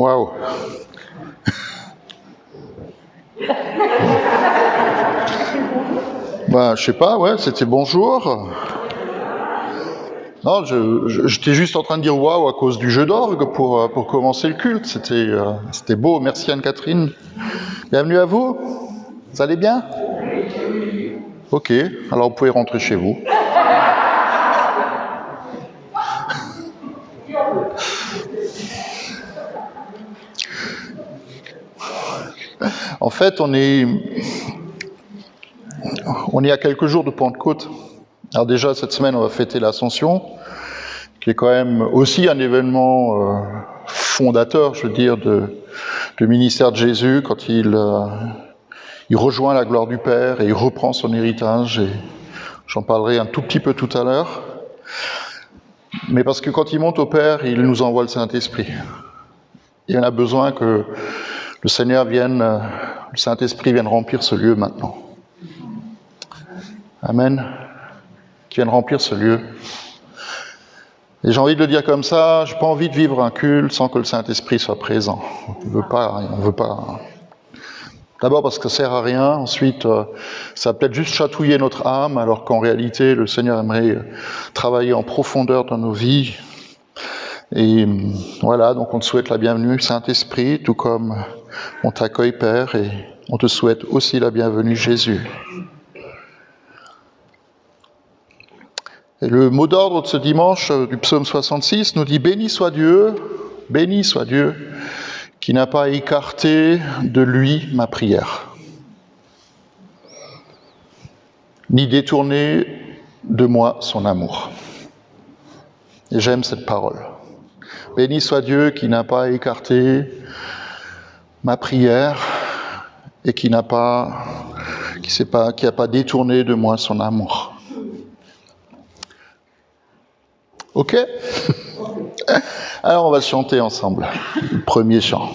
Waouh. Je sais pas, ouais, c'était bonjour. Non, j'étais juste en train de dire waouh à cause du jeu d'orgue pour commencer le culte. C'était beau. Merci Anne-Catherine. Bienvenue à vous. Vous allez bien ? Ok, alors vous pouvez rentrer chez vous. En fait, on est à quelques jours de Pentecôte. Alors déjà, cette semaine, on va fêter l'Ascension, qui est quand même aussi un événement fondateur, je veux dire, du ministère de Jésus, quand il rejoint la gloire du Père et il reprend son héritage. Et j'en parlerai un tout petit peu tout à l'heure. Mais parce que quand il monte au Père, il nous envoie le Saint-Esprit. Il en a besoin que le Seigneur vienne, le Saint-Esprit vienne remplir ce lieu maintenant. Amen. Qui vienne remplir ce lieu. Et j'ai envie de le dire comme ça, j'ai pas envie de vivre un culte sans que le Saint-Esprit soit présent. On veut pas. D'abord parce que ça sert à rien, ensuite ça va peut-être juste chatouiller notre âme, alors qu'en réalité le Seigneur aimerait travailler en profondeur dans nos vies. Et voilà, donc on te souhaite la bienvenue Saint-Esprit, tout comme on t'accueille Père, et on te souhaite aussi la bienvenue Jésus. Et le mot d'ordre de ce dimanche du psaume 66 nous dit « Béni soit Dieu, qui n'a pas écarté de lui ma prière, ni détourné de moi son amour. » Et j'aime cette parole. Béni soit Dieu qui n'a pas écarté ma prière et qui n'a pas détourné de moi son amour. Ok ? Alors on va chanter ensemble. Le premier chant.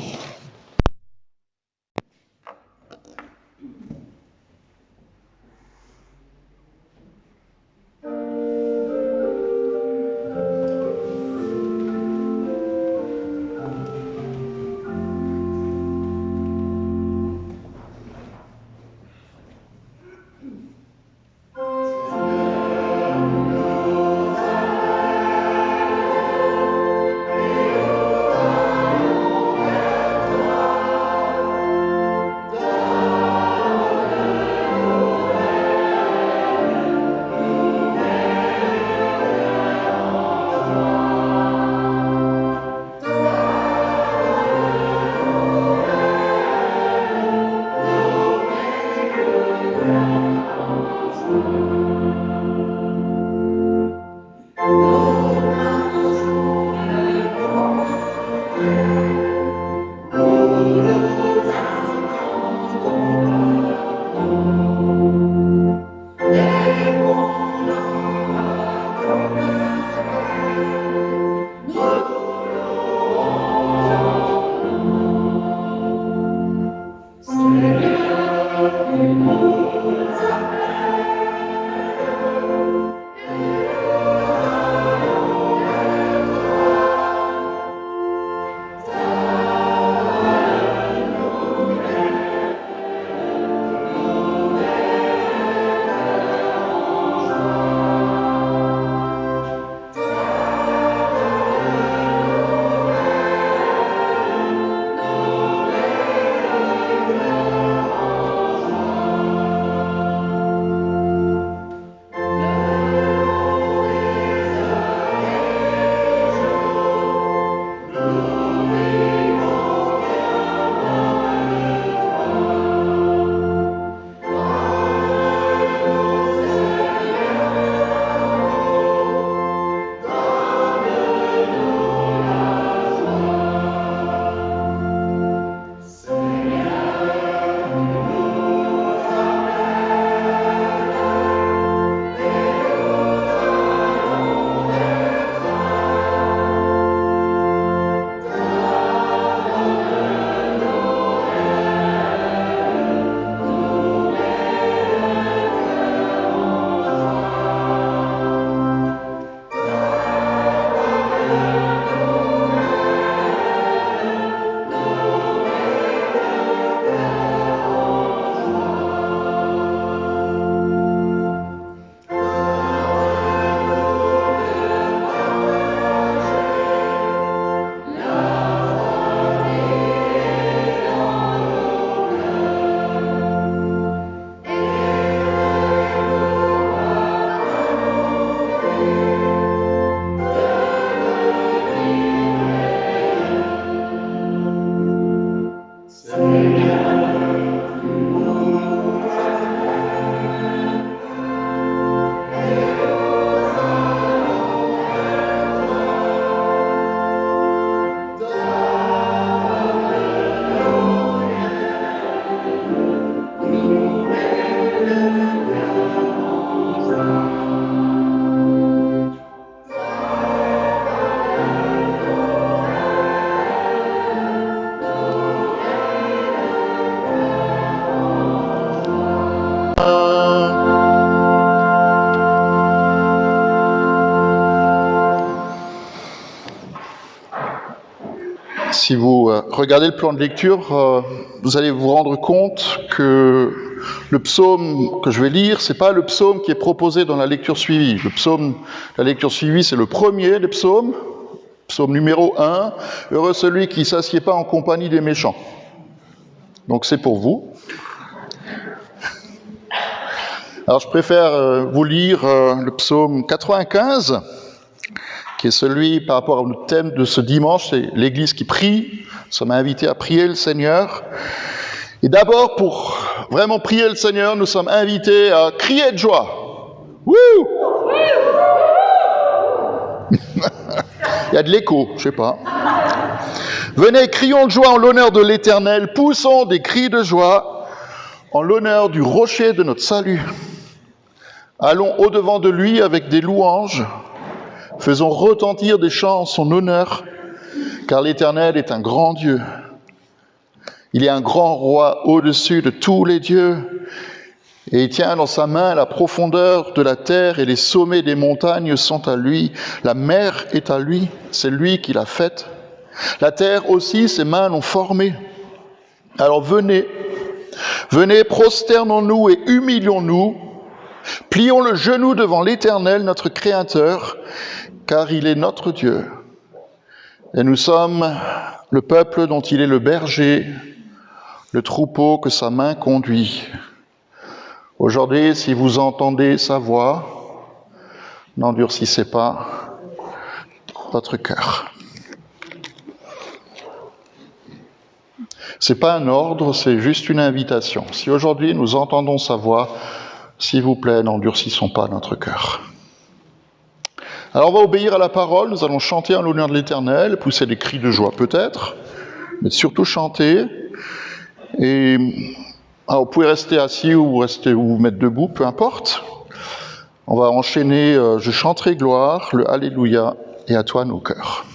Si vous regardez le plan de lecture, vous allez vous rendre compte que le psaume que je vais lire, c'est pas le psaume qui est proposé dans la lecture suivie. La lecture suivie, c'est le premier des psaumes, psaume numéro 1. Heureux celui qui ne s'assied pas en compagnie des méchants. Donc c'est pour vous. Alors je préfère vous lire le psaume 95, qui est celui par rapport au thème de ce dimanche, c'est l'Église qui prie. Nous sommes invités à prier le Seigneur. Et d'abord, pour vraiment prier le Seigneur, nous sommes invités à crier de joie. Wouh! Il y a de l'écho, je sais pas. Venez, crions de joie en l'honneur de l'Éternel, poussons des cris de joie en l'honneur du rocher de notre salut. Allons au-devant de lui avec des louanges, faisons retentir des chants en son honneur, car l'Éternel est un grand Dieu. Il est un grand roi au-dessus de tous les dieux, et il tient dans sa main la profondeur de la terre et les sommets des montagnes sont à lui. La mer est à lui, c'est lui qui l'a faite. La terre aussi, ses mains l'ont formée. Alors venez, prosternons-nous et humilions-nous, plions le genou devant l'Éternel, notre Créateur, car il est notre Dieu. Et nous sommes le peuple dont il est le berger, le troupeau que sa main conduit. Aujourd'hui, si vous entendez sa voix, n'endurcissez pas votre cœur. C'est pas un ordre, c'est juste une invitation. Si aujourd'hui nous entendons sa voix, s'il vous plaît, n'endurcissons pas notre cœur. Alors on va obéir à la parole, nous allons chanter en l'honneur de l'Éternel, pousser des cris de joie peut-être, mais surtout chanter. Et alors, vous pouvez rester assis ou vous mettre debout, peu importe. On va enchaîner Je chanterai gloire, le Alléluia, et à toi nos cœurs.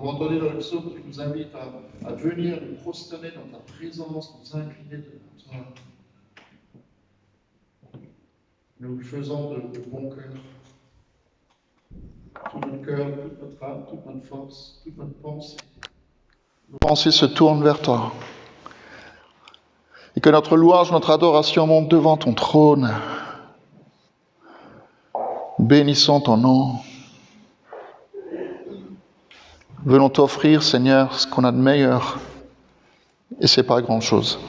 Vous entendez dans le psaume qui nous invite à venir nous prosterner dans ta présence, nous incliner devant toi. Nous le faisons de bon cœur. Tout notre cœur, toute notre âme, toute notre force, toute notre pensée. Nos pensées se tournent vers toi. Et que notre louange, notre adoration monte devant ton trône. Bénissons ton nom. Venons t'offrir, Seigneur, ce qu'on a de meilleur. Et c'est pas grand-chose.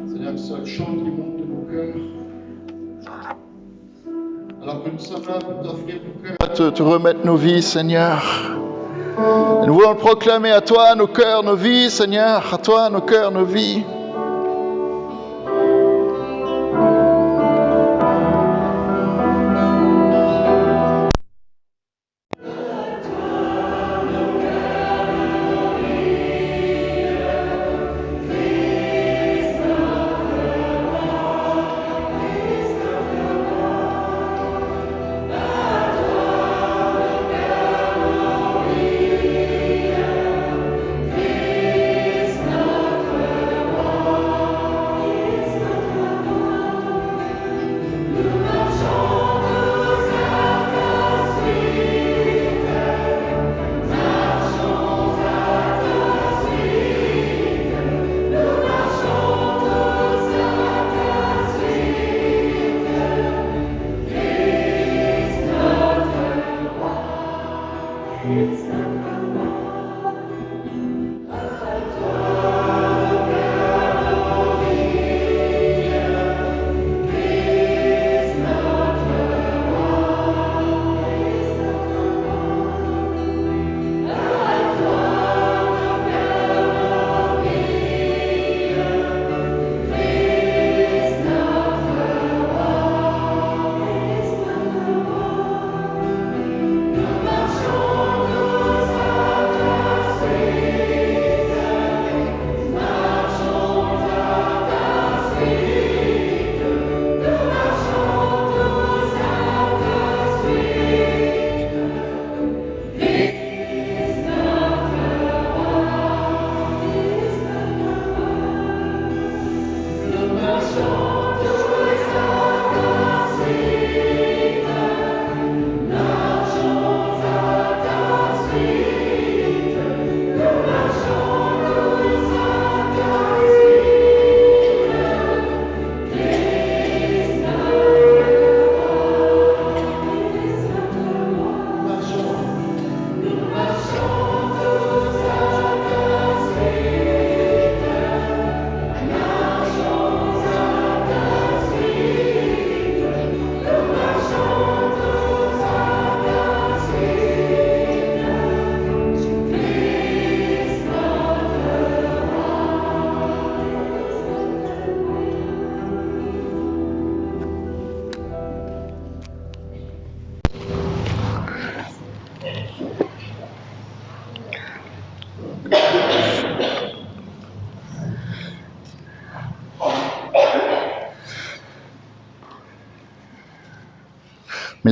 Seigneur, que ce soit le chant qui monte de nos cœurs. Alors que nous sommes là pour t'offrir nos cœurs, te remettre nos vies, Seigneur. Et nous voulons le proclamer à toi, nos cœurs, nos vies, Seigneur. À toi, nos cœurs, nos vies.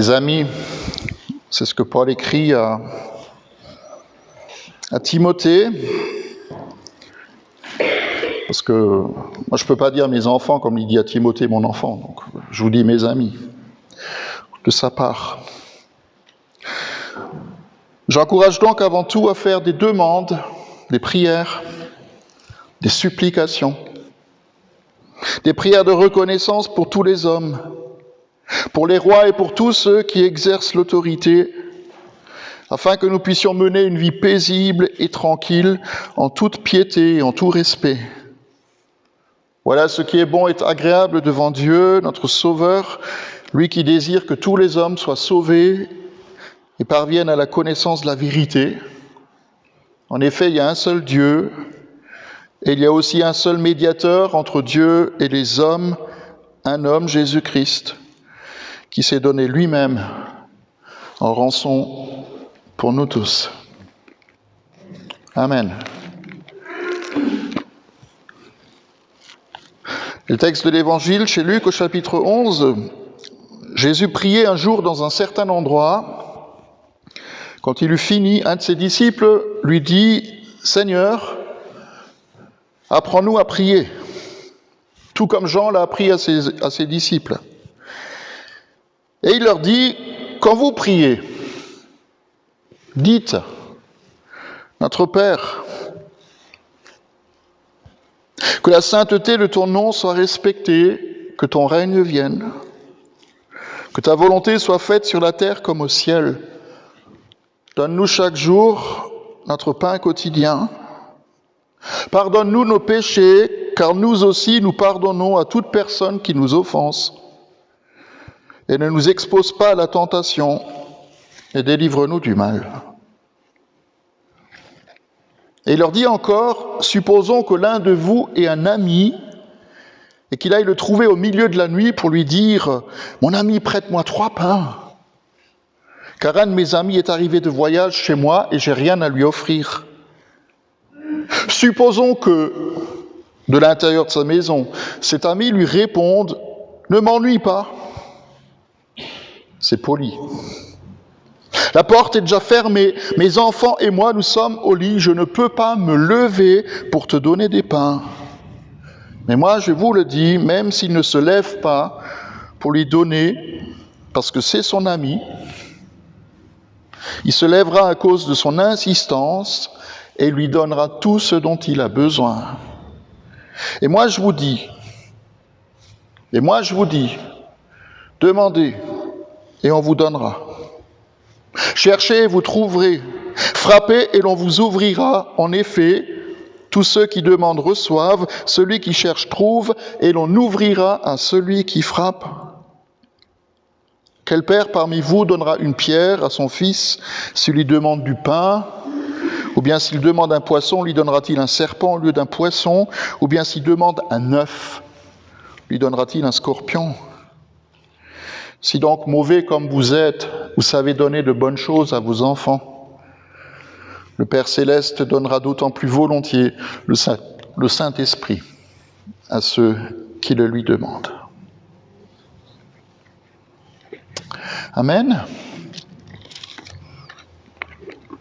Mes amis, c'est ce que Paul écrit à Timothée, parce que moi je ne peux pas dire mes enfants comme il dit à Timothée mon enfant, donc je vous dis mes amis, de sa part. J'encourage donc avant tout à faire des demandes, des prières, des supplications, des prières de reconnaissance pour tous les hommes, pour les rois et pour tous ceux qui exercent l'autorité, afin que nous puissions mener une vie paisible et tranquille, en toute piété et en tout respect. Voilà ce qui est bon et agréable devant Dieu, notre Sauveur, lui qui désire que tous les hommes soient sauvés et parviennent à la connaissance de la vérité. En effet, il y a un seul Dieu, et il y a aussi un seul médiateur entre Dieu et les hommes, un homme, Jésus-Christ, qui s'est donné lui-même en rançon pour nous tous. Amen. Le texte de l'Évangile, chez Luc, au chapitre 11, Jésus priait un jour dans un certain endroit. Quand il eut fini, un de ses disciples lui dit « Seigneur, apprends-nous à prier, tout comme Jean l'a appris à ses disciples. » Et il leur dit « Quand vous priez, dites, Notre Père, que la sainteté de ton nom soit respectée, que ton règne vienne, que ta volonté soit faite sur la terre comme au ciel. Donne-nous chaque jour notre pain quotidien. Pardonne-nous nos péchés, car nous aussi nous pardonnons à toute personne qui nous offense. Et ne nous expose pas à la tentation, et délivre-nous du mal. » Et il leur dit encore, supposons que l'un de vous ait un ami et qu'il aille le trouver au milieu de la nuit pour lui dire « Mon ami, prête-moi 3 pains, car un de mes amis est arrivé de voyage chez moi et j'ai rien à lui offrir. » Supposons que, de l'intérieur de sa maison, cet ami lui réponde « Ne m'ennuie pas. » C'est poli. La porte est déjà fermée, mes enfants et moi, nous sommes au lit, je ne peux pas me lever pour te donner des pains. Mais moi, je vous le dis, même s'il ne se lève pas pour lui donner, parce que c'est son ami, il se lèvera à cause de son insistance et lui donnera tout ce dont il a besoin. Et moi, je vous dis, demandez et on vous donnera. Cherchez et vous trouverez. Frappez et l'on vous ouvrira. En effet, tous ceux qui demandent reçoivent. Celui qui cherche trouve et l'on ouvrira à celui qui frappe. Quel père parmi vous donnera une pierre à son fils s'il lui demande du pain? Ou bien s'il demande un poisson, lui donnera-t-il un serpent au lieu d'un poisson? Ou bien s'il demande un œuf, lui donnera-t-il un scorpion? Si donc, mauvais comme vous êtes, vous savez donner de bonnes choses à vos enfants, le Père Céleste donnera d'autant plus volontiers le Saint-Esprit à ceux qui le lui demandent. Amen.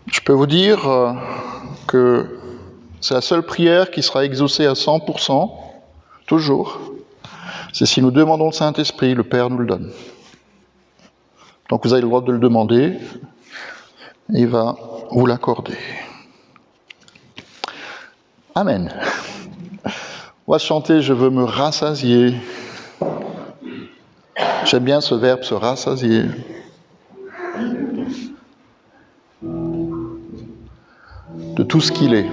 Je peux vous dire que c'est la seule prière qui sera exaucée à 100%, toujours. C'est si nous demandons le Saint-Esprit, le Père nous le donne. Donc vous avez le droit de le demander, et il va vous l'accorder. Amen. On va chanter « Je veux me rassasier ». J'aime bien ce verbe, se rassasier. De tout ce qu'il est.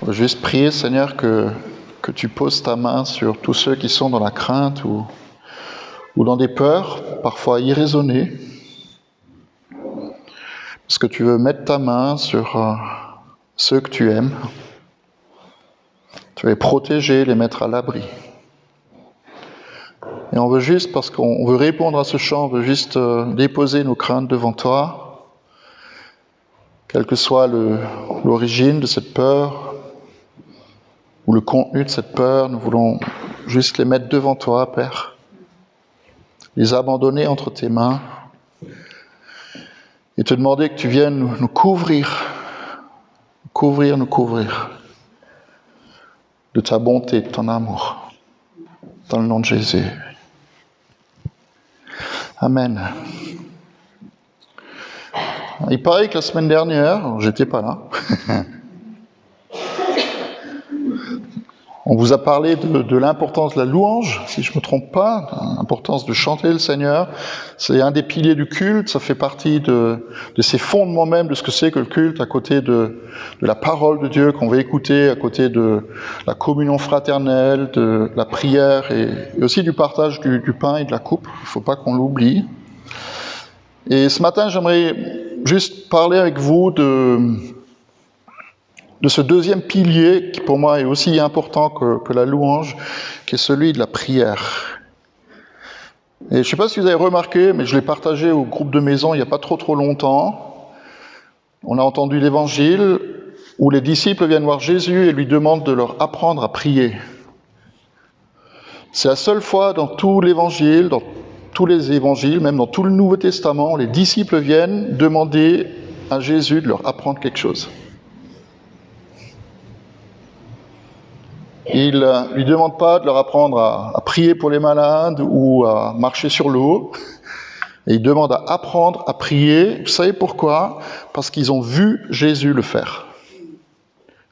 veut juste prier, Seigneur, que tu poses ta main sur tous ceux qui sont dans la crainte ou dans des peurs, parfois irraisonnées. Parce que tu veux mettre ta main sur ceux que tu aimes. Tu veux les protéger, les mettre à l'abri. Et on veut juste, parce qu'on veut répondre à ce chant, on veut juste déposer nos craintes devant toi, quelle que soit l'origine de cette peur, ou le contenu de cette peur, nous voulons juste les mettre devant toi, Père, les abandonner entre tes mains, et te demander que tu viennes nous couvrir de ta bonté, de ton amour, dans le nom de Jésus. Amen. Il paraît que la semaine dernière, j'étais pas là, on vous a parlé de l'importance de la louange, si je ne me trompe pas, l'importance de chanter le Seigneur. C'est un des piliers du culte, ça fait partie de ces fondements même de ce que c'est que le culte, à côté de la parole de Dieu qu'on va écouter, à côté de la communion fraternelle, de la prière et aussi du partage du pain et de la coupe. Il ne faut pas qu'on l'oublie. Et ce matin, j'aimerais juste parler avec vous de ce deuxième pilier qui pour moi est aussi important que la louange, qui est celui de la prière. Et je ne sais pas si vous avez remarqué, mais je l'ai partagé au groupe de maison il n'y a pas trop longtemps. On a entendu l'évangile où les disciples viennent voir Jésus et lui demandent de leur apprendre à prier. C'est la seule fois dans tout l'évangile, dans tous les évangiles, même dans tout le Nouveau Testament, les disciples viennent demander à Jésus de leur apprendre quelque chose. Il ne lui demande pas de leur apprendre à prier pour les malades ou à marcher sur l'eau. Et il demande à apprendre à prier. Vous savez pourquoi ? Parce qu'ils ont vu Jésus le faire.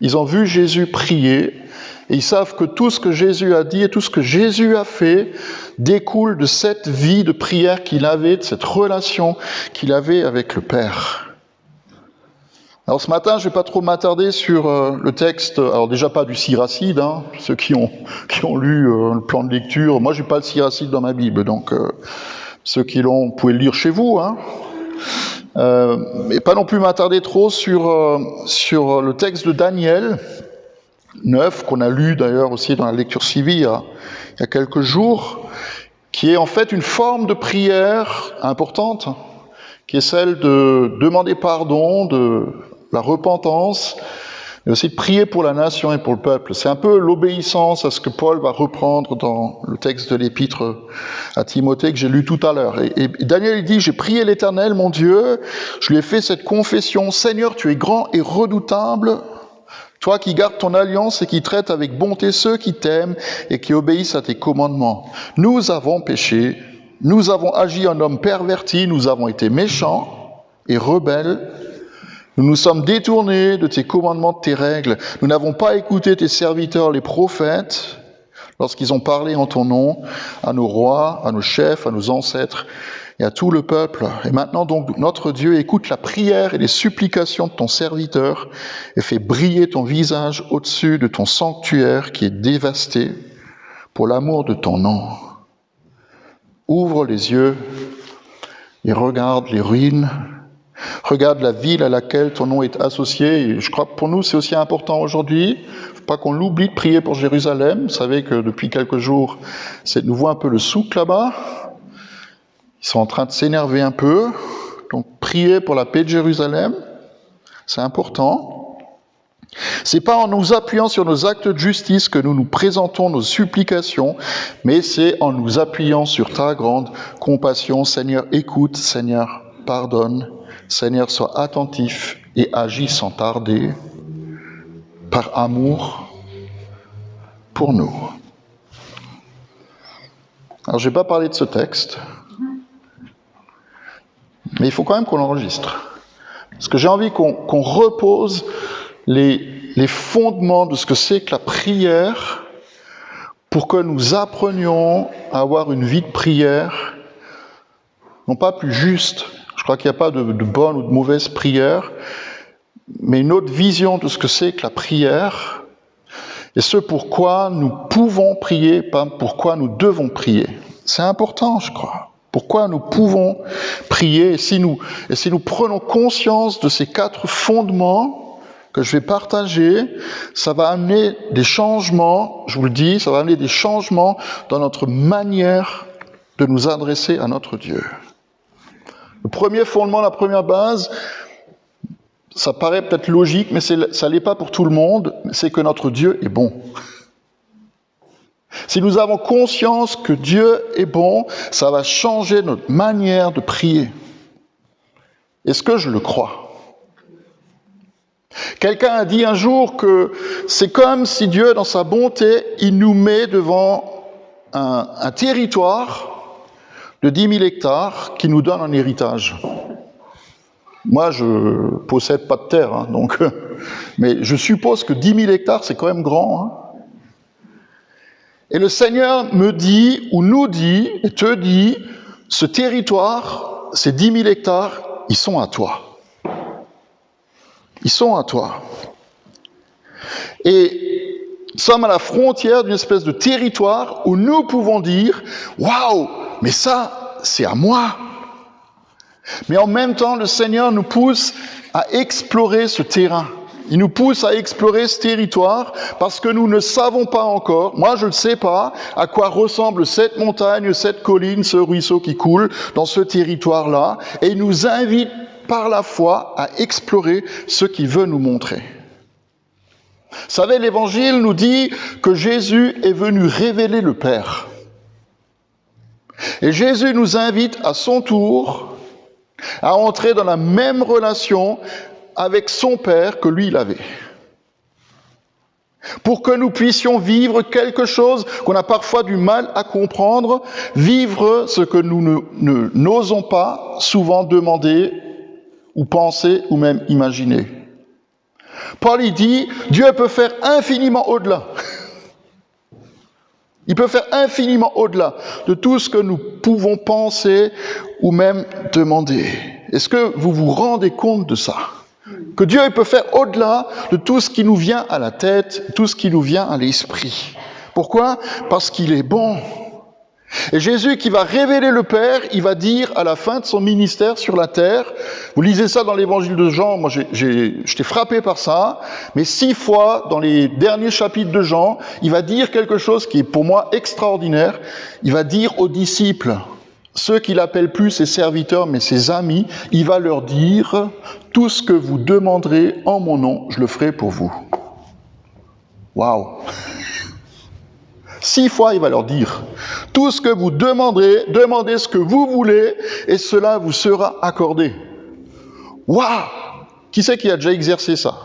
Ils ont vu Jésus prier. Et ils savent que tout ce que Jésus a dit et tout ce que Jésus a fait découle de cette vie de prière qu'il avait, de cette relation qu'il avait avec le Père. Alors ce matin, je ne vais pas trop m'attarder sur le texte, alors déjà pas du Siracide, ceux qui ont lu le plan de lecture. Moi, je n'ai pas le Siracide dans ma Bible, donc ceux qui l'ont, vous pouvez le lire chez vous. Et pas non plus m'attarder trop sur le texte de Daniel 9, qu'on a lu d'ailleurs aussi dans la lecture suivie il y a quelques jours, qui est en fait une forme de prière importante, qui est celle de demander pardon, de la repentance, mais aussi de prier pour la nation et pour le peuple. C'est un peu l'obéissance à ce que Paul va reprendre dans le texte de l'épître à Timothée que j'ai lu tout à l'heure. Et Daniel il dit, j'ai prié l'Éternel, mon Dieu, je lui ai fait cette confession, Seigneur, tu es grand et redoutable, toi qui gardes ton alliance et qui traites avec bonté ceux qui t'aiment et qui obéissent à tes commandements. Nous avons péché, nous avons agi en hommes pervertis, nous avons été méchants et rebelles. Nous nous sommes détournés de tes commandements, de tes règles. Nous n'avons pas écouté tes serviteurs, les prophètes, lorsqu'ils ont parlé en ton nom, à nos rois, à nos chefs, à nos ancêtres et à tout le peuple. Et maintenant donc, notre Dieu, écoute la prière et les supplications de ton serviteur et fais briller ton visage au-dessus de ton sanctuaire qui est dévasté pour l'amour de ton nom. Ouvre les yeux et regarde les ruines. Regarde la ville à laquelle ton nom est associé. Et je crois que pour nous, c'est aussi important aujourd'hui. Il ne faut pas qu'on l'oublie de prier pour Jérusalem. Vous savez que depuis quelques jours, c'est de nouveau un peu le souk là-bas. Ils sont en train de s'énerver un peu. Donc, prier pour la paix de Jérusalem, c'est important. C'est pas en nous appuyant sur nos actes de justice que nous nous présentons nos supplications, mais c'est en nous appuyant sur ta grande compassion. Seigneur, écoute. Seigneur, pardonne. Seigneur, sois attentif et agis sans tarder, par amour pour nous. Alors, je ne vais pas parler de ce texte, mais il faut quand même qu'on l'enregistre. Parce que j'ai envie qu'on repose les fondements de ce que c'est que la prière pour que nous apprenions à avoir une vie de prière, non pas plus juste. Je crois qu'il n'y a pas de bonne ou de mauvaise prière, mais une autre vision de ce que c'est que la prière, Et ce pourquoi nous pouvons prier, pas pourquoi nous devons prier. C'est important, je crois. Pourquoi nous pouvons prier. Et si nous prenons conscience de ces 4 fondements que je vais partager, ça va amener des changements, je vous le dis, ça va amener des changements dans notre manière de nous adresser à notre Dieu. Le premier fondement, la première base, ça paraît peut-être logique, mais ça l'est pas pour tout le monde, c'est que notre Dieu est bon. Si nous avons conscience que Dieu est bon, ça va changer notre manière de prier. Est-ce que je le crois? Quelqu'un a dit un jour que c'est comme si Dieu, dans sa bonté, il nous met devant un territoire de 10 000 hectares qui nous donne un héritage. Moi, je possède pas de terre, donc, mais je suppose que 10 000 hectares, c'est quand même grand. Et le Seigneur me dit, ou nous dit, et te dit, ce territoire, ces 10 000 hectares, ils sont à toi. Ils sont à toi. Et nous sommes à la frontière d'une espèce de territoire où nous pouvons dire, waouh, mais ça, c'est à moi. Mais en même temps, le Seigneur nous pousse à explorer ce terrain. Il nous pousse à explorer ce territoire parce que nous ne savons pas encore, moi je ne sais pas, à quoi ressemble cette montagne, cette colline, ce ruisseau qui coule dans ce territoire-là. Et il nous invite par la foi à explorer ce qu'il veut nous montrer. Vous savez, l'Évangile nous dit que Jésus est venu révéler le Père. Et Jésus nous invite à son tour à entrer dans la même relation avec son Père que lui il avait. Pour que nous puissions vivre quelque chose qu'on a parfois du mal à comprendre, vivre ce que nous n'osons pas souvent demander ou penser ou même imaginer. Paul il dit, Dieu peut faire infiniment au-delà. Il peut faire infiniment au-delà de tout ce que nous pouvons penser ou même demander. Est-ce que vous vous rendez compte de ça? Que Dieu peut faire au-delà de tout ce qui nous vient à la tête, tout ce qui nous vient à l'esprit. Pourquoi? Parce qu'il est bon. Et Jésus qui va révéler le Père, il va dire à la fin de son ministère sur la terre, vous lisez ça dans l'évangile de Jean, moi j'étais frappé par ça, mais 6 fois dans les derniers chapitres de Jean, il va dire quelque chose qui est pour moi extraordinaire. Il va dire aux disciples, ceux qu'il appelle plus ses serviteurs mais ses amis, il va leur dire, tout ce que vous demanderez en mon nom, je le ferai pour vous. Waouh! 6 fois, il va leur dire, tout ce que vous demanderez, demandez ce que vous voulez, et cela vous sera accordé. Waouh! Qui c'est qui a déjà exercé ça?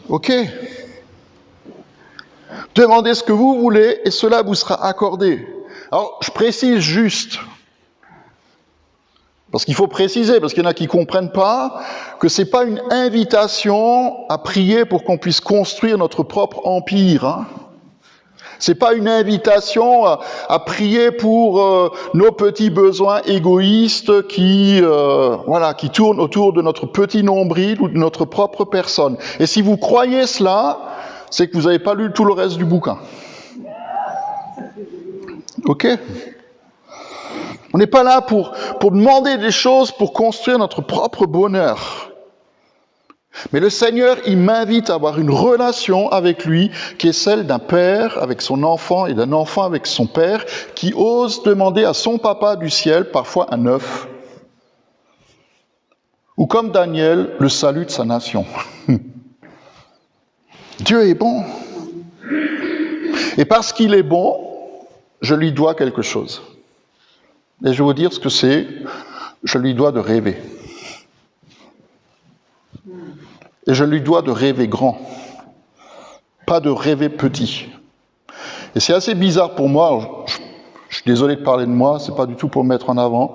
Ok. Demandez ce que vous voulez, et cela vous sera accordé. Alors, je précise juste, parce qu'il faut préciser, parce qu'il y en a qui ne comprennent pas, que ce n'est pas une invitation à prier pour qu'on puisse construire notre propre empire, C'est pas une invitation à prier pour nos petits besoins égoïstes qui tournent autour de notre petit nombril ou de notre propre personne. Et si vous croyez cela, c'est que vous n'avez pas lu tout le reste du bouquin. Ok ? On n'est pas là pour demander des choses pour construire notre propre bonheur. Mais le Seigneur, il m'invite à avoir une relation avec lui qui est celle d'un père avec son enfant et d'un enfant avec son père qui ose demander à son papa du ciel parfois un œuf. Ou comme Daniel, le salut de sa nation. Dieu est bon. Et parce qu'il est bon, je lui dois quelque chose. Et je vais vous dire ce que c'est. Je lui dois de rêver. Et je lui dois de rêver grand, pas de rêver petit. Et c'est assez bizarre pour moi, je suis désolé de parler de moi, c'est pas du tout pour me mettre en avant,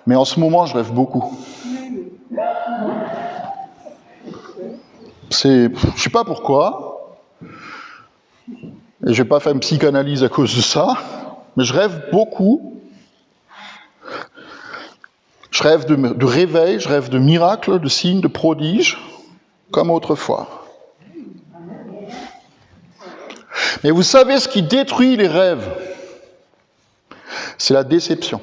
mais en ce moment je rêve beaucoup. Je sais pas pourquoi, et je vais pas faire une psychanalyse à cause de ça, mais je rêve beaucoup. Je rêve de réveil, je rêve de miracles, de signes, de prodiges, comme autrefois. Mais vous savez ce qui détruit les rêves? C'est la déception.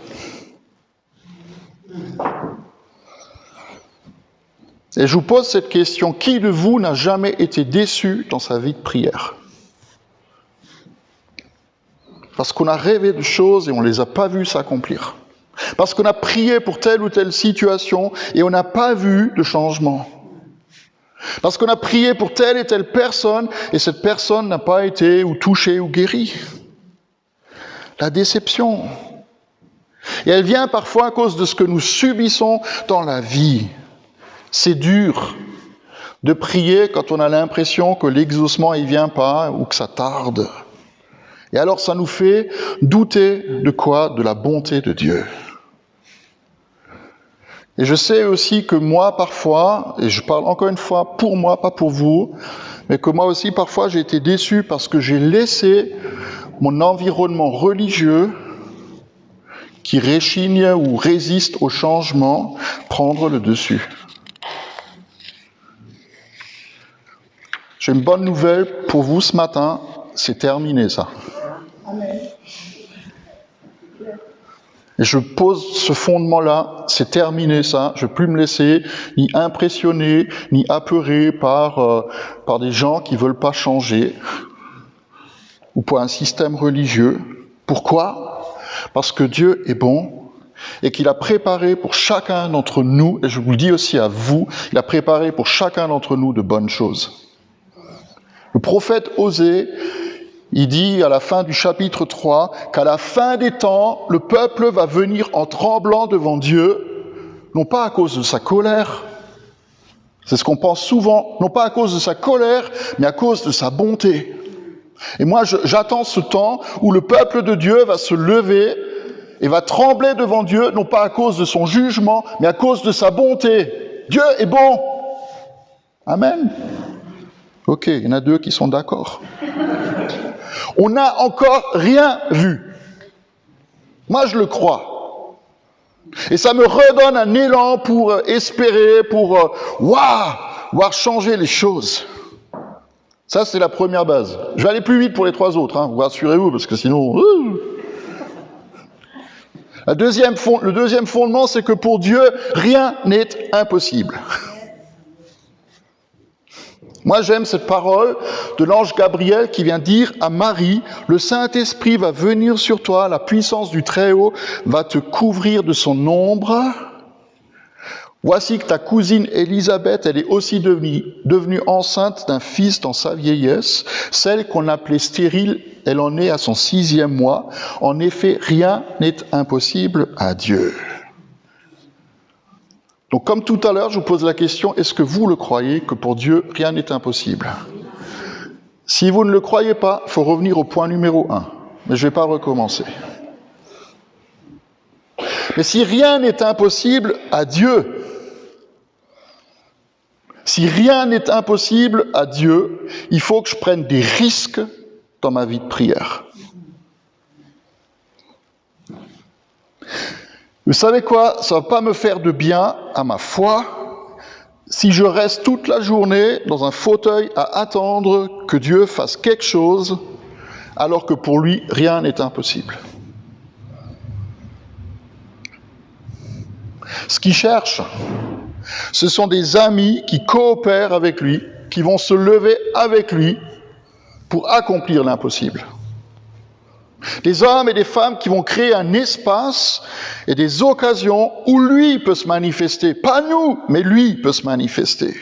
Et je vous pose cette question, qui de vous n'a jamais été déçu dans sa vie de prière? Parce qu'on a rêvé de choses et on ne les a pas vues s'accomplir. Parce qu'on a prié pour telle ou telle situation et on n'a pas vu de changement. Parce qu'on a prié pour telle et telle personne et cette personne n'a pas été ou touchée ou guérie. La déception. Et elle vient parfois à cause de ce que nous subissons dans la vie. C'est dur de prier quand on a l'impression que l'exaucement ne vient pas ou que ça tarde. Et alors ça nous fait douter de quoi? De la bonté de Dieu. Et je sais aussi que moi parfois, et je parle encore une fois pour moi, pas pour vous, mais que moi aussi parfois j'ai été déçu parce que j'ai laissé mon environnement religieux qui réchigne ou résiste au changement prendre le dessus. J'ai une bonne nouvelle pour vous ce matin, c'est terminé ça. Amen. Et je pose ce fondement-là, c'est terminé ça, je ne vais plus me laisser ni impressionner, ni apeurer par des gens qui ne veulent pas changer, ou par un système religieux. Pourquoi? Parce que Dieu est bon, et qu'il a préparé pour chacun d'entre nous, et je vous le dis aussi à vous, il a préparé pour chacun d'entre nous de bonnes choses. Le prophète Osée, il dit à la fin du chapitre 3 qu'à la fin des temps, le peuple va venir en tremblant devant Dieu, non pas à cause de sa colère, c'est ce qu'on pense souvent, non pas à cause de sa colère, mais à cause de sa bonté. Et moi, j'attends ce temps où le peuple de Dieu va se lever et va trembler devant Dieu, non pas à cause de son jugement, mais à cause de sa bonté. Dieu est bon. Amen. Ok, il y en a 2 qui sont d'accord. On n'a encore rien vu. Moi, je le crois. Et ça me redonne un élan pour espérer, pour voir changer les choses. Ça, c'est la première base. Je vais aller plus vite pour les 3 autres, vous rassurez-vous, parce que sinon... Le deuxième fondement, c'est que pour Dieu, rien n'est impossible. Moi, j'aime cette parole de l'ange Gabriel qui vient dire à Marie, « Le Saint-Esprit va venir sur toi, la puissance du Très-Haut va te couvrir de son ombre. Voici que ta cousine Élisabeth, elle est aussi devenue enceinte d'un fils dans sa vieillesse. Celle qu'on appelait stérile, elle en est à son 6e mois. En effet, rien n'est impossible à Dieu. » Donc, comme tout à l'heure, je vous pose la question, est-ce que vous le croyez que pour Dieu, rien n'est impossible? Si vous ne le croyez pas, il faut revenir au point numéro 1. Mais je ne vais pas recommencer. Mais si rien n'est impossible à Dieu, il faut que je prenne des risques dans ma vie de prière. Vous savez quoi? Ça ne va pas me faire de bien à ma foi si je reste toute la journée dans un fauteuil à attendre que Dieu fasse quelque chose, alors que pour lui, rien n'est impossible. Ce qu'il cherche, ce sont des amis qui coopèrent avec lui, qui vont se lever avec lui pour accomplir l'impossible. Des hommes et des femmes qui vont créer un espace et des occasions où lui peut se manifester. Pas nous, mais lui peut se manifester.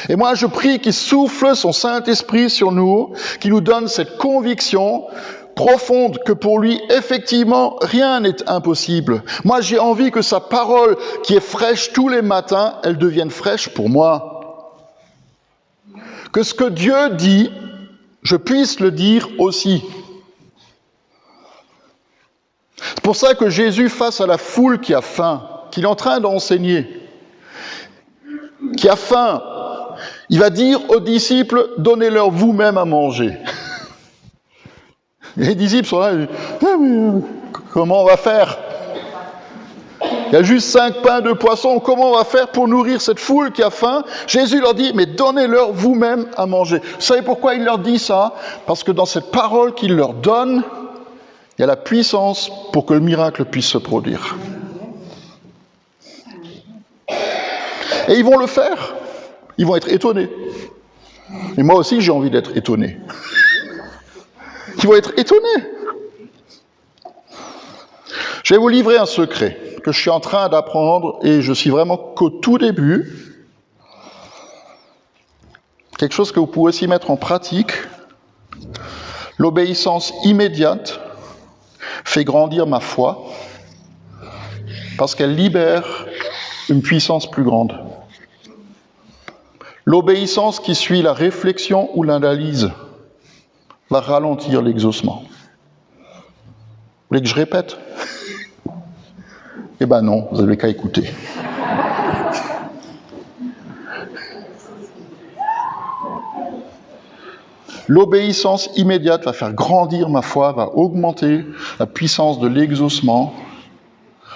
Et moi, je prie qu'il souffle son Saint-Esprit sur nous, qu'il nous donne cette conviction profonde que pour lui, effectivement, rien n'est impossible. Moi, j'ai envie que sa parole, qui est fraîche tous les matins, elle devienne fraîche pour moi. Que ce que Dieu dit, je puisse le dire aussi. C'est pour ça que Jésus, face à la foule qui a faim, qu'il est en train d'enseigner, qui a faim, il va dire aux disciples, donnez-leur vous-même à manger. Et les disciples sont là, comment on va faire? Il y a juste 5 pains, 2 poissons. Comment on va faire pour nourrir cette foule qui a faim? Jésus leur dit, mais donnez-leur vous-même à manger. Vous savez pourquoi il leur dit ça? Parce que dans cette parole qu'il leur donne, il y a la puissance pour que le miracle puisse se produire. Et ils vont le faire. Ils vont être étonnés. Et moi aussi, j'ai envie d'être étonné. Ils vont être étonnés. Je vais vous livrer un secret que je suis en train d'apprendre et je suis vraiment qu'au tout début. Quelque chose que vous pouvez aussi mettre en pratique. L'obéissance immédiate fait grandir ma foi parce qu'elle libère une puissance plus grande. L'obéissance qui suit la réflexion ou l'analyse va ralentir l'exaucement. Vous voulez que je répète? Eh ben non, vous n'avez qu'à écouter. L'obéissance immédiate va faire grandir ma foi, va augmenter la puissance de l'exaucement.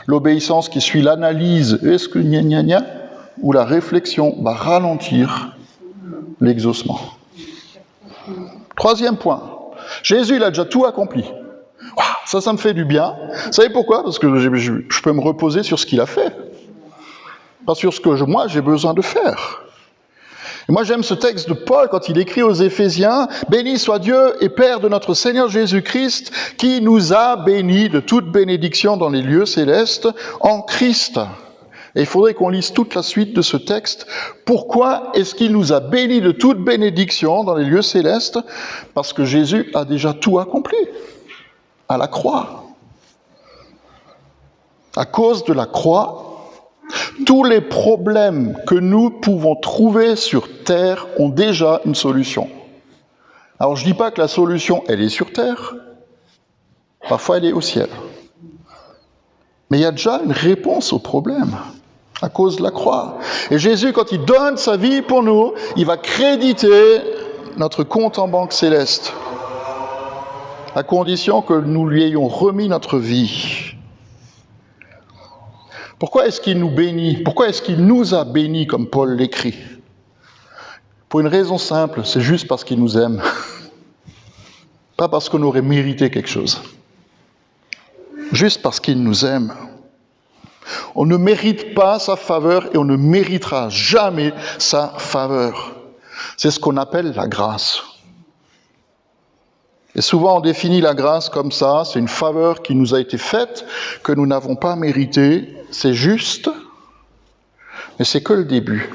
L'obéissance qui suit l'analyse, est-ce que gna gna gna, ou la réflexion va ralentir l'exaucement. Troisième point, Jésus il a déjà tout accompli. Wow, ça me fait du bien. Vous savez pourquoi? Parce que je peux me reposer sur ce qu'il a fait. Pas sur ce que moi j'ai besoin de faire. Et moi j'aime ce texte de Paul quand il écrit aux Éphésiens, « Béni soit Dieu et Père de notre Seigneur Jésus-Christ, qui nous a bénis de toute bénédiction dans les lieux célestes en Christ. » Et il faudrait qu'on lise toute la suite de ce texte. Pourquoi est-ce qu'il nous a bénis de toute bénédiction dans les lieux célestes? Parce que Jésus a déjà tout accompli à la croix. À cause de la croix, tous les problèmes que nous pouvons trouver sur terre ont déjà une solution. Alors je ne dis pas que la solution, elle est sur terre. Parfois, elle est au ciel. Mais il y a déjà une réponse au problème à cause de la croix. Et Jésus, quand il donne sa vie pour nous, il va créditer notre compte en banque céleste, à condition que nous lui ayons remis notre vie. Pourquoi est-ce qu'il nous bénit? Pourquoi est-ce qu'il nous a bénis, comme Paul l'écrit? Pour une raison simple, c'est juste parce qu'il nous aime. Pas parce qu'on aurait mérité quelque chose. Juste parce qu'il nous aime. On ne mérite pas sa faveur et on ne méritera jamais sa faveur. C'est ce qu'on appelle la grâce. Et souvent on définit la grâce comme ça, c'est une faveur qui nous a été faite, que nous n'avons pas méritée. C'est juste, mais c'est que le début.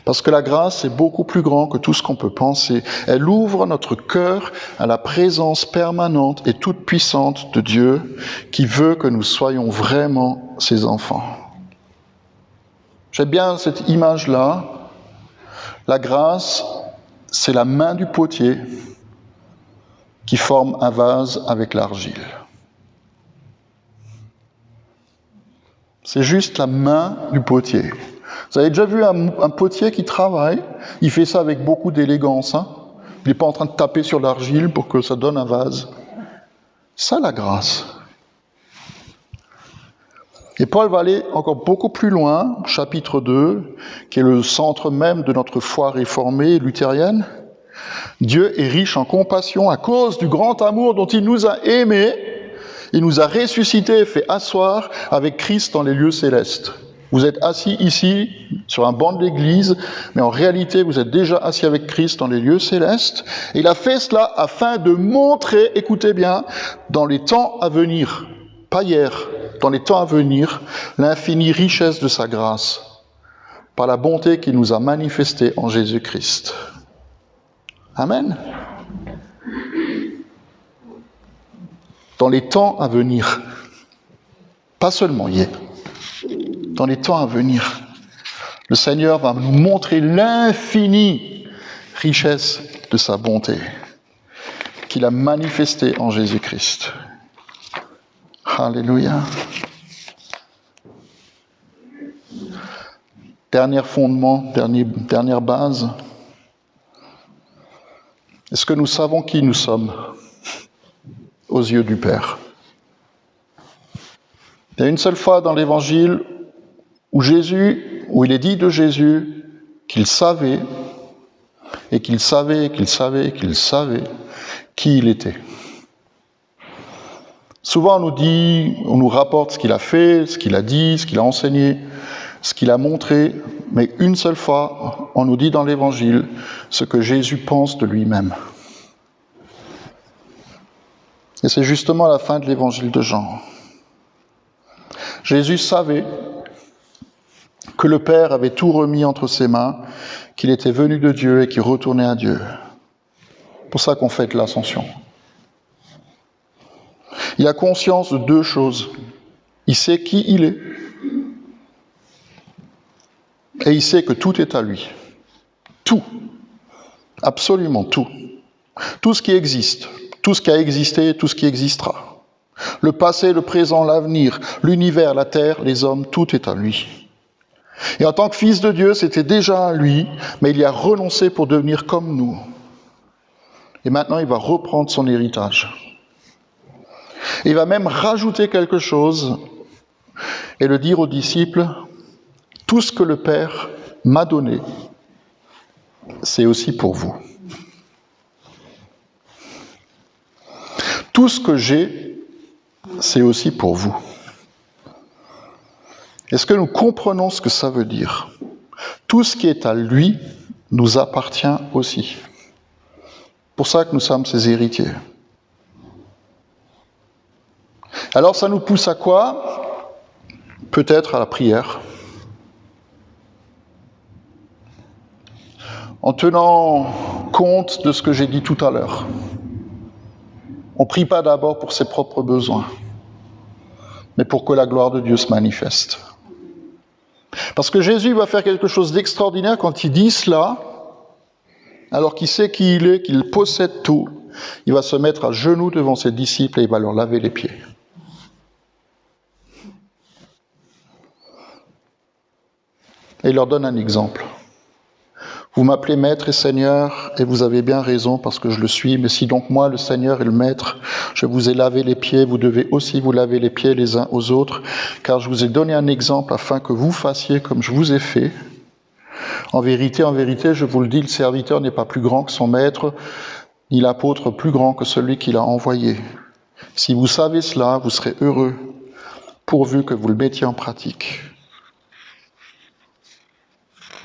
Parce que la grâce est beaucoup plus grand que tout ce qu'on peut penser. Elle ouvre notre cœur à la présence permanente et toute puissante de Dieu qui veut que nous soyons vraiment ses enfants. J'aime bien cette image-là. La grâce, c'est la main du potier qui forme un vase avec l'argile. C'est juste la main du potier. Vous avez déjà vu un potier qui travaille? Il fait ça avec beaucoup d'élégance. Hein? Il n'est pas en train de taper sur l'argile pour que ça donne un vase. Ça, la grâce. Et Paul va aller encore beaucoup plus loin, chapitre 2, qui est le centre même de notre foi réformée luthérienne. Dieu est riche en compassion à cause du grand amour dont il nous a aimés. Il nous a ressuscités et fait asseoir avec Christ dans les lieux célestes. Vous êtes assis ici, sur un banc de l'église, mais en réalité, vous êtes déjà assis avec Christ dans les lieux célestes. Et il a fait cela afin de montrer, écoutez bien, dans les temps à venir, pas hier, dans les temps à venir, l'infinie richesse de sa grâce, par la bonté qu'il nous a manifestée en Jésus-Christ. Amen. Dans les temps à venir, pas seulement hier, dans les temps à venir, le Seigneur va nous montrer l'infinie richesse de sa bonté qu'il a manifestée en Jésus-Christ. Alléluia. Dernier fondement, dernière base. Est-ce que nous savons qui nous sommes aux yeux du Père? Il y a une seule fois dans l'Évangile où il est dit de Jésus qu'il savait, et qu'il savait, qu'il savait, qu'il savait qui il était. Souvent on nous rapporte ce qu'il a fait, ce qu'il a dit, ce qu'il a enseigné, ce qu'il a montré, mais une seule fois, on nous dit dans l'Évangile ce que Jésus pense de lui-même. Et c'est justement la fin de l'Évangile de Jean. Jésus savait que le Père avait tout remis entre ses mains, qu'il était venu de Dieu et qu'il retournait à Dieu. C'est pour ça qu'on fête l'Ascension. Il a conscience de deux choses. Il sait qui il est, et il sait que tout est à lui. Tout. Absolument tout. Tout ce qui existe, tout ce qui a existé, tout ce qui existera. Le passé, le présent, l'avenir, l'univers, la terre, les hommes, tout est à lui. Et en tant que fils de Dieu, c'était déjà à lui, mais il y a renoncé pour devenir comme nous. Et maintenant, il va reprendre son héritage. Il va même rajouter quelque chose et le dire aux disciples, tout ce que le Père m'a donné, c'est aussi pour vous. Tout ce que j'ai, c'est aussi pour vous. Est-ce que nous comprenons ce que ça veut dire ? Tout ce qui est à lui nous appartient aussi. C'est pour ça que nous sommes ses héritiers. Alors ça nous pousse à quoi ? Peut-être à la prière. En tenant compte de ce que j'ai dit tout à l'heure. On ne prie pas d'abord pour ses propres besoins, mais pour que la gloire de Dieu se manifeste. Parce que Jésus va faire quelque chose d'extraordinaire quand il dit cela, alors qu'il sait qui il est, qu'il possède tout. Il va se mettre à genoux devant ses disciples et il va leur laver les pieds. Et il leur donne un exemple. Vous m'appelez Maître et Seigneur, et vous avez bien raison parce que je le suis, mais si donc moi, le Seigneur et le Maître, je vous ai lavé les pieds, vous devez aussi vous laver les pieds les uns aux autres, car je vous ai donné un exemple afin que vous fassiez comme je vous ai fait. En vérité, je vous le dis, le serviteur n'est pas plus grand que son Maître, ni l'apôtre plus grand que celui qui l'a envoyé. Si vous savez cela, vous serez heureux, pourvu que vous le mettiez en pratique.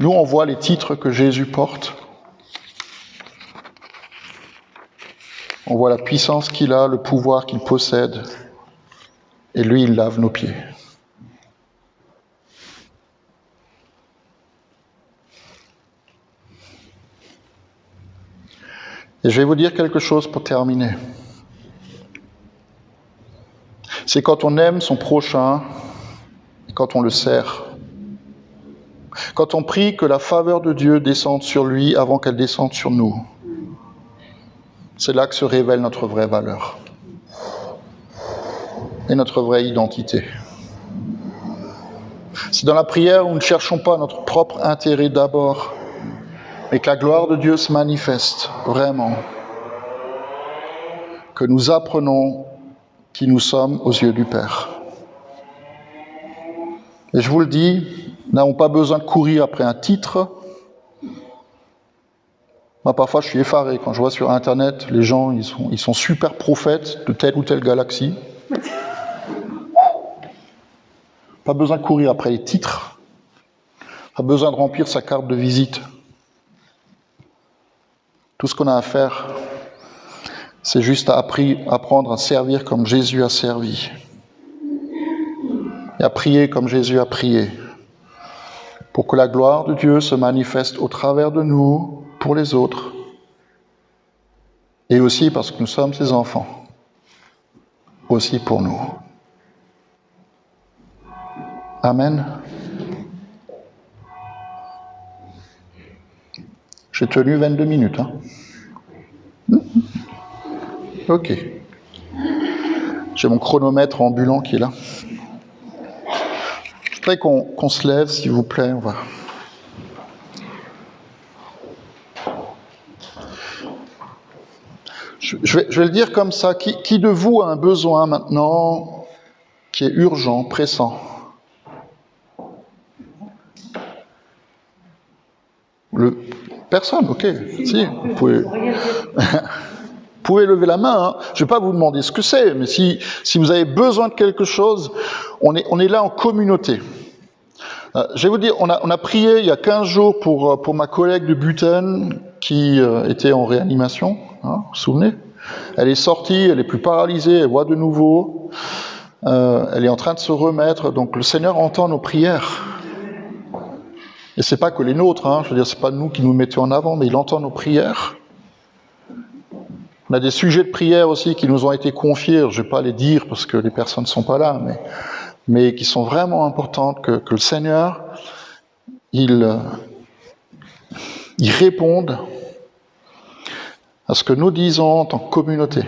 Nous, on voit les titres que Jésus porte. On voit la puissance qu'il a, le pouvoir qu'il possède. Et lui, il lave nos pieds. Et je vais vous dire quelque chose pour terminer. C'est quand on aime son prochain et quand on le sert. Quand on prie que la faveur de Dieu descende sur lui avant qu'elle descende sur nous. C'est là que se révèle notre vraie valeur et notre vraie identité. C'est dans la prière où nous ne cherchons pas notre propre intérêt d'abord, mais que la gloire de Dieu se manifeste vraiment, que nous apprenons qui nous sommes aux yeux du Père. Et je vous le dis, nous n'avons pas besoin de courir après un titre. Moi, parfois, je suis effaré quand je vois sur Internet, les gens, ils sont super prophètes de telle ou telle galaxie. Pas besoin de courir après les titres. Pas besoin de remplir sa carte de visite. Tout ce qu'on a à faire, c'est juste apprendre à servir comme Jésus a servi. Et à prier comme Jésus a prié. Pour que la gloire de Dieu se manifeste au travers de nous, pour les autres. Et aussi parce que nous sommes ses enfants. Aussi pour nous. Amen. J'ai tenu 22 minutes. Ok. J'ai mon chronomètre ambulant qui est là. Je voudrais qu'on se lève, s'il vous plaît. On va... Je vais le dire comme ça. Qui de vous a un besoin maintenant qui est urgent, pressant. Personne, ok. Si, vous pouvez lever la main. Hein. Je ne vais pas vous demander ce que c'est, mais si vous avez besoin de quelque chose, on est là en communauté. Je vais vous dire, on a prié il y a 15 jours pour ma collègue de Buten qui était en réanimation, hein, vous vous souvenez ? Elle est sortie, elle est plus paralysée, elle voit de nouveau, elle est en train de se remettre, donc le Seigneur entend nos prières. Et c'est pas que les nôtres, hein, je veux dire, c'est pas nous qui nous mettons en avant, mais il entend nos prières. On a des sujets de prière aussi qui nous ont été confiés, je vais pas les dire parce que les personnes ne sont pas là, mais qui sont vraiment importantes, que le Seigneur, il réponde à ce que nous disons en tant que communauté.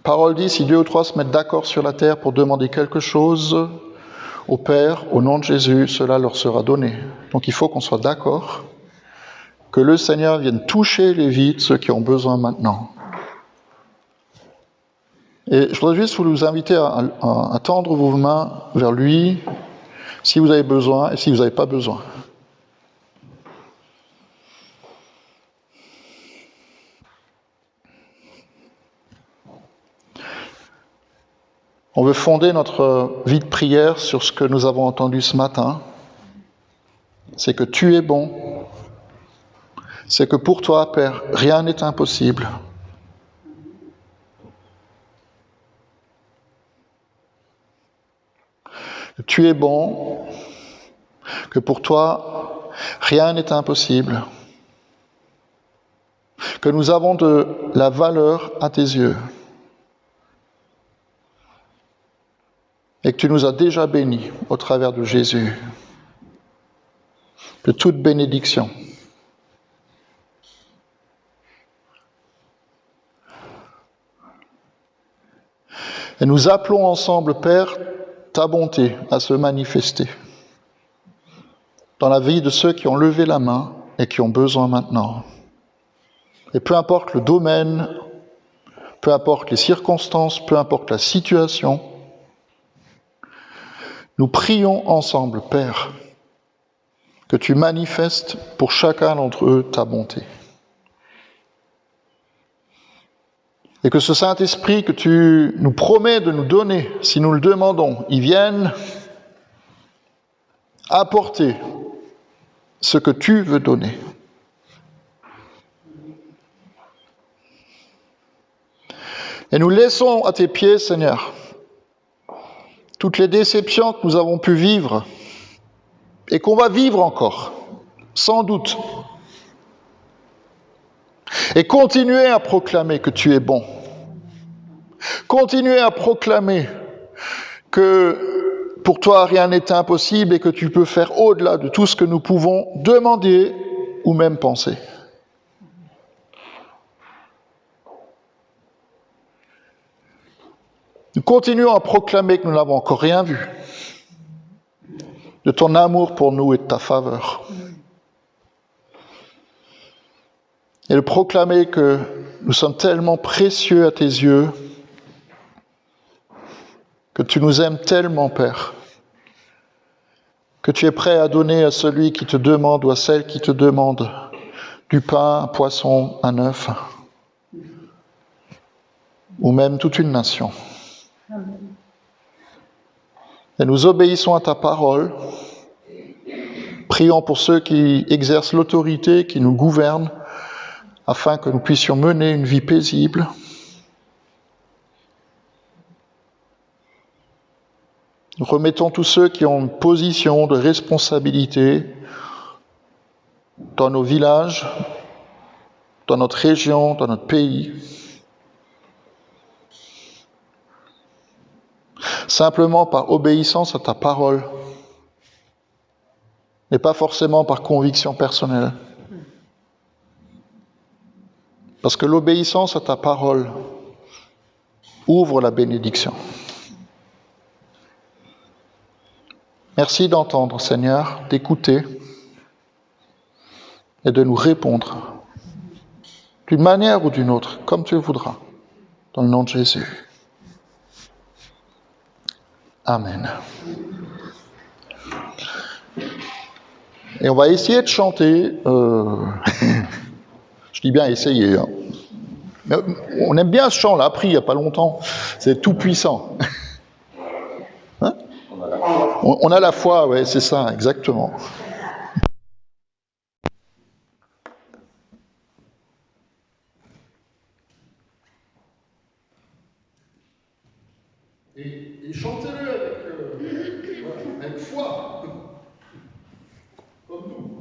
Parole dit, si 2 ou 3 se mettent d'accord sur la terre pour demander quelque chose au Père, au nom de Jésus, cela leur sera donné. Donc il faut qu'on soit d'accord, que le Seigneur vienne toucher les vies de ceux qui ont besoin maintenant. Et je voudrais juste vous inviter à tendre vos mains vers lui, si vous avez besoin et si vous n'avez pas besoin. On veut fonder notre vie de prière sur ce que nous avons entendu ce matin. C'est que tu es bon. C'est que pour toi, Père, rien n'est impossible. Que tu es bon. Que pour toi, rien n'est impossible. Que nous avons de la valeur à tes yeux. Et que tu nous as déjà bénis au travers de Jésus, de toute bénédiction. Et nous appelons ensemble, Père, ta bonté à se manifester dans la vie de ceux qui ont levé la main et qui ont besoin maintenant. Et peu importe le domaine, peu importe les circonstances, peu importe la situation, nous prions ensemble, Père, que tu manifestes pour chacun d'entre eux ta bonté. Et que ce Saint-Esprit que tu nous promets de nous donner, si nous le demandons, il vienne apporter ce que tu veux donner. Et nous laissons à tes pieds, Seigneur, toutes les déceptions que nous avons pu vivre et qu'on va vivre encore, sans doute. Et continuer à proclamer que tu es bon. Continuer à proclamer que pour toi rien n'est impossible et que tu peux faire au-delà de tout ce que nous pouvons demander ou même penser. Nous continuons à proclamer que nous n'avons encore rien vu de ton amour pour nous et de ta faveur. Et de proclamer que nous sommes tellement précieux à tes yeux, que tu nous aimes tellement, Père, que tu es prêt à donner à celui qui te demande ou à celle qui te demande du pain, un poisson, un œuf, ou même toute une nation. Et nous obéissons à ta parole, prions pour ceux qui exercent l'autorité, qui nous gouvernent, afin que nous puissions mener une vie paisible. Nous remettons tous ceux qui ont une position de responsabilité dans nos villages, dans notre région, dans notre pays. Simplement par obéissance à ta parole, et pas forcément par conviction personnelle. Parce que l'obéissance à ta parole ouvre la bénédiction. Merci d'entendre, Seigneur, d'écouter et de nous répondre d'une manière ou d'une autre, comme tu le voudras, dans le nom de Jésus. Amen. Et on va essayer de chanter. Je dis bien essayer. Hein. Mais on aime bien ce chant, on l'a appris il n'y a pas longtemps. C'est tout puissant. Hein? On a la foi, ouais, c'est ça, exactement. Et chantez-le avec foi, comme nous.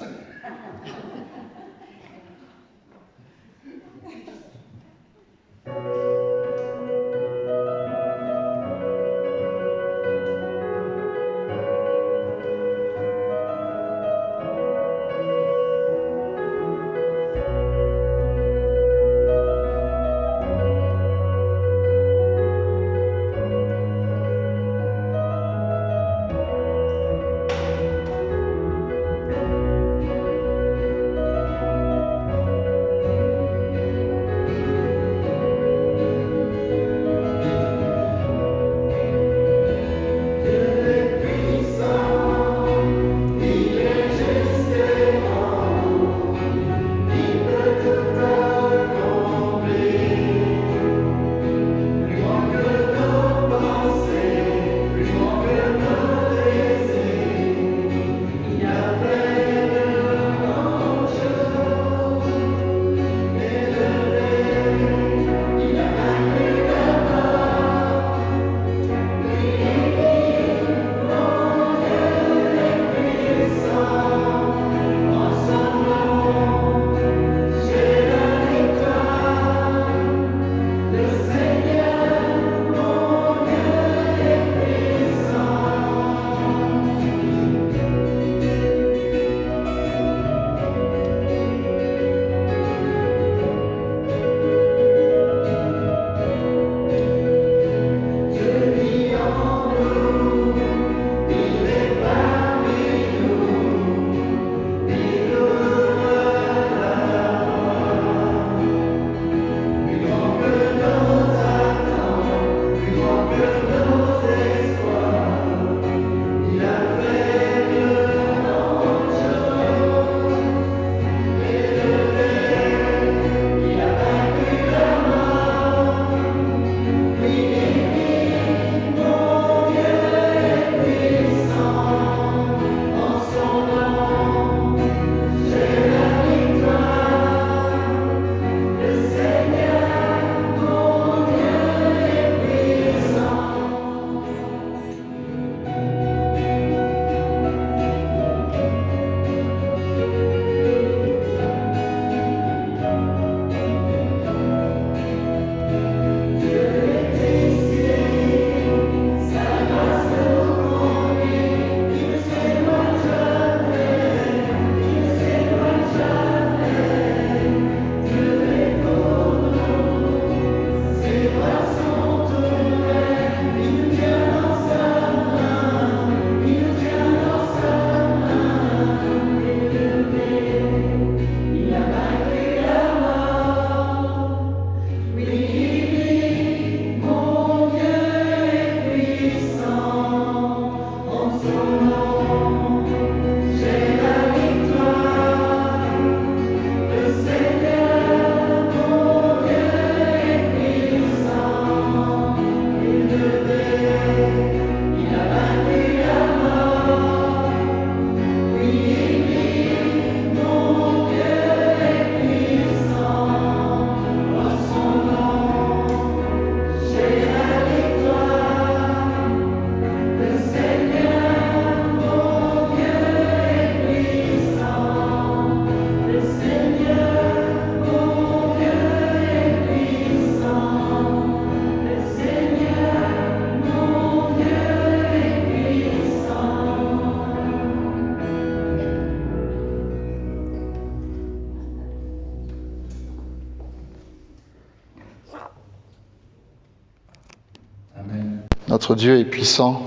Notre Dieu est puissant.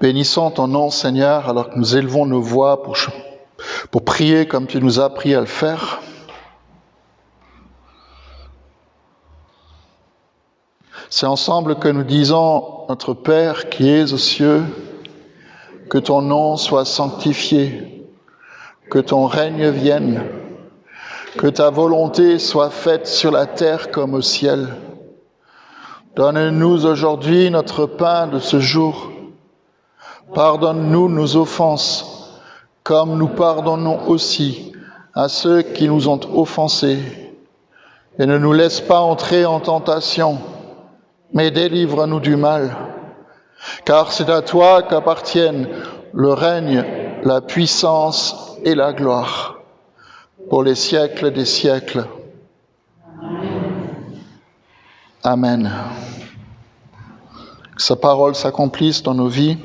Bénissons ton nom, Seigneur, alors que nous élevons nos voix pour prier comme tu nous as appris à le faire. C'est ensemble que nous disons, notre Père qui es aux cieux, que ton nom soit sanctifié, que ton règne vienne, que ta volonté soit faite sur la terre comme au ciel. Donne-nous aujourd'hui notre pain de ce jour. Pardonne-nous nos offenses, comme nous pardonnons aussi à ceux qui nous ont offensés. Et ne nous laisse pas entrer en tentation, mais délivre-nous du mal. Car c'est à toi qu'appartiennent le règne, la puissance et la gloire, pour les siècles des siècles. Amen. Que sa parole s'accomplisse dans nos vies,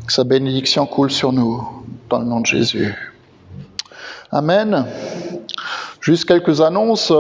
que sa bénédiction coule sur nous, dans le nom de Jésus. Amen. Juste quelques annonces.